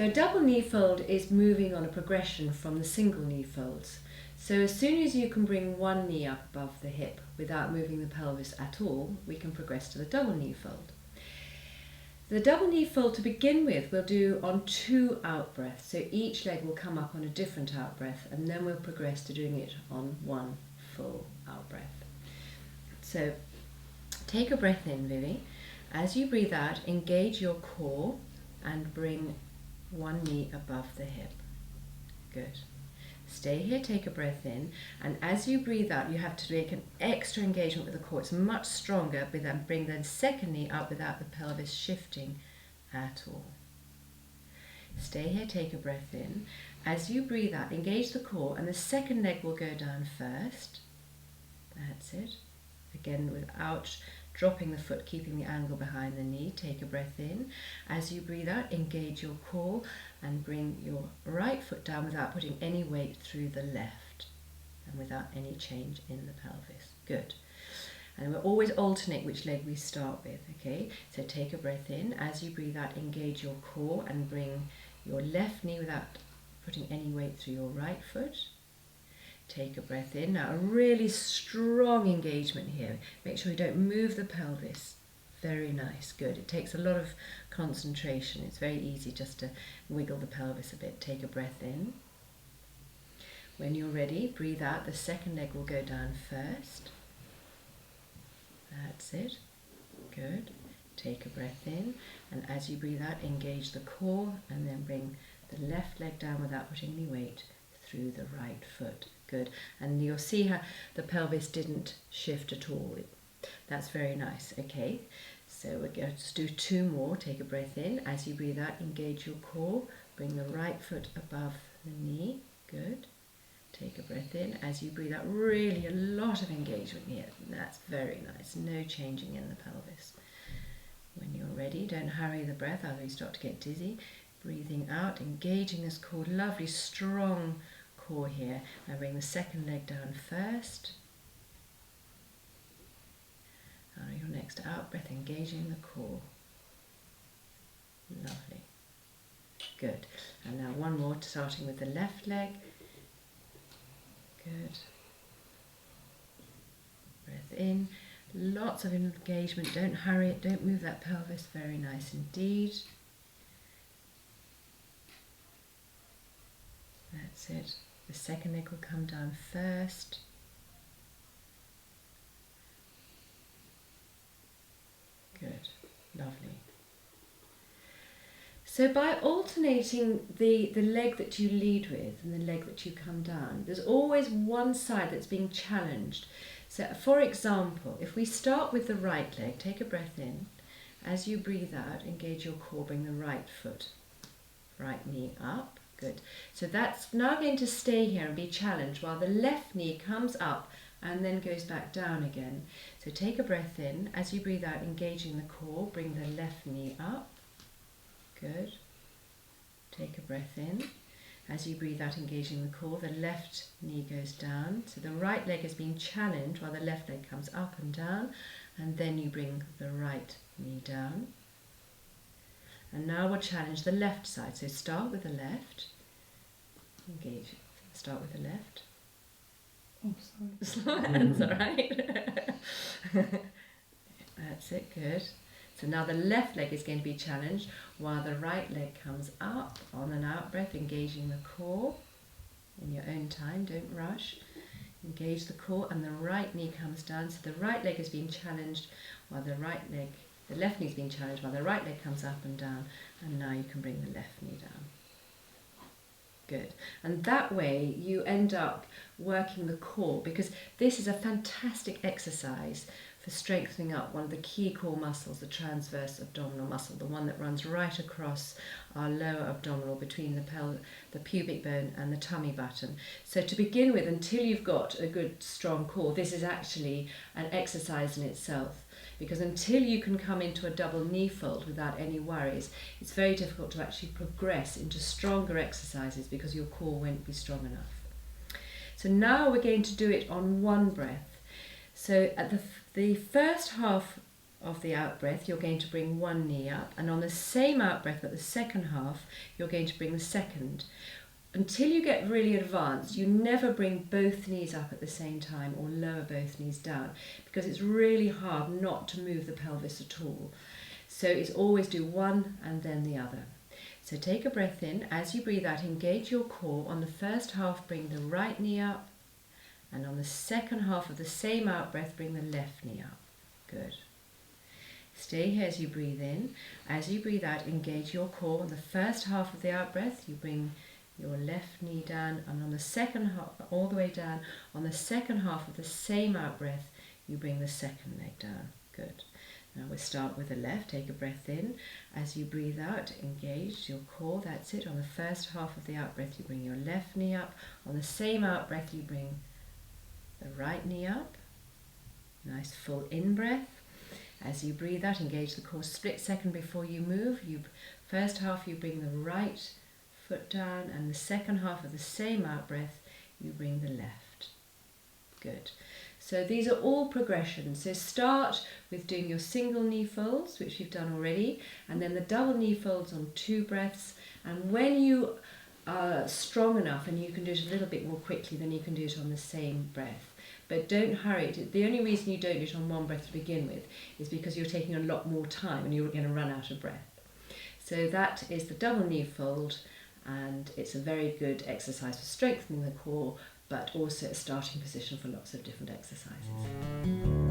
So a double knee fold is moving on a progression from the single knee folds. So as soon as you can bring one knee up above the hip without moving the pelvis at all, we can progress to the double knee fold. The double knee fold to begin with we'll do on 2 out breaths. So each leg will come up on a different out breath, and then we'll progress to doing it on 1 full out breath. So take a breath in, Vivi. As you breathe out, engage your core and bring one knee above the hip. Good. Stay here, take a breath in, and as you breathe out, you have to make an extra engagement with the core. It's much stronger, but then bring the second knee up without the pelvis shifting at all. Stay here, take a breath in. As you breathe out, engage the core, and the second leg will go down first. That's it. Again, without dropping the foot, keeping the angle behind the knee. Take a breath in. As you breathe out, engage your core and bring your right foot down without putting any weight through the left and without any change in the pelvis. Good. And we'll always alternate which leg we start with, okay? So take a breath in. As you breathe out, engage your core and bring your left knee without putting any weight through your right foot. Take a breath in. Now a really strong engagement here. Make sure you don't move the pelvis. Very nice, good. It takes a lot of concentration. It's very easy just to wiggle the pelvis a bit. Take a breath in. When you're ready, breathe out. The second leg will go down first. That's it. Good. Take a breath in. And as you breathe out, engage the core and then bring the left leg down without putting any weight through the right foot. Good. And you'll see how the pelvis didn't shift at all. That's very nice. Okay. So we're going to do 2 more. Take a breath in. As you breathe out, engage your core. Bring the right foot above the knee. Good. Take a breath in. As you breathe out, really a lot of engagement here. That's very nice. No changing in the pelvis. When you're ready, don't hurry the breath, otherwise you start to get dizzy. Breathing out, engaging this core. Lovely, strong core here. Now bring the second leg down first. On your next out breath, engaging the core. Lovely. Good. And now one more, starting with the left leg. Good. Breath in. Lots of engagement. Don't hurry it. Don't move that pelvis. Very nice indeed. That's it. The second leg will come down first. Good. Lovely. So by alternating the leg that you lead with and the leg that you come down, there's always one side that's being challenged. So for example, if we start with the right leg, take a breath in. As you breathe out, engage your core, bring the right foot, right knee up. Good. So that's now going to stay here and be challenged while the left knee comes up and then goes back down again. So take a breath in. As you breathe out, engaging the core, bring the left knee up. Good. Take a breath in. As you breathe out, engaging the core, the left knee goes down. So the right leg is being challenged while the left leg comes up and down. And then you bring the right knee down. And now we'll challenge the left side. So start with the left. Engage. Start with the left. Oh, sorry. That's all right. That's it, good. So now the left leg is going to be challenged while the right leg comes up on an out breath, engaging the core in your own time, don't rush. Engage the core and the right knee comes down. So the right leg is being challenged while the left knee is being challenged while the right leg comes up and down, and now you can bring the left knee down. Good. And that way you end up working the core, because this is a fantastic exercise for strengthening up one of the key core muscles, the transverse abdominal muscle, the one that runs right across our lower abdominal between the pubic bone and the tummy button. So to begin with, until you've got a good strong core, this is actually an exercise in itself. Because until you can come into a double knee fold without any worries, it's very difficult to actually progress into stronger exercises because your core won't be strong enough. So now we're going to do it on one breath. So at the first half of the out breath, you're going to bring one knee up, and on the same out breath but the second half, you're going to bring the second. Until you get really advanced, you never bring both knees up at the same time or lower both knees down, because it's really hard not to move the pelvis at all. So it's always do one and then the other. So take a breath in. As you breathe out, engage your core. On the first half, bring the right knee up, and on the second half of the same out breath, bring the left knee up. Good. Stay here as you breathe in. As you breathe out, engage your core. On the first half of the out breath, you bring your left knee down, and on the second half, all the way down, on the second half of the same out breath, you bring the second leg down. Good. Now we'll start with the left. Take a breath in. As you breathe out, engage your core. That's it. On the first half of the out breath, you bring your left knee up. On the same out breath, you bring the right knee up. Nice full in breath. As you breathe out, engage the core. Split second before you move. First half, you bring the right foot down, and the second half of the same out breath, you bring the left. Good. So these are all progressions. So start with doing your single knee folds, which you've done already, and then the double knee folds on 2 breaths. And when you are strong enough and you can do it a little bit more quickly, then you can do it on the same breath. But don't hurry it. The only reason you don't do it on 1 breath to begin with is because you're taking a lot more time and you're going to run out of breath. So that is the double knee fold, and it's a very good exercise for strengthening the core, but also a starting position for lots of different exercises.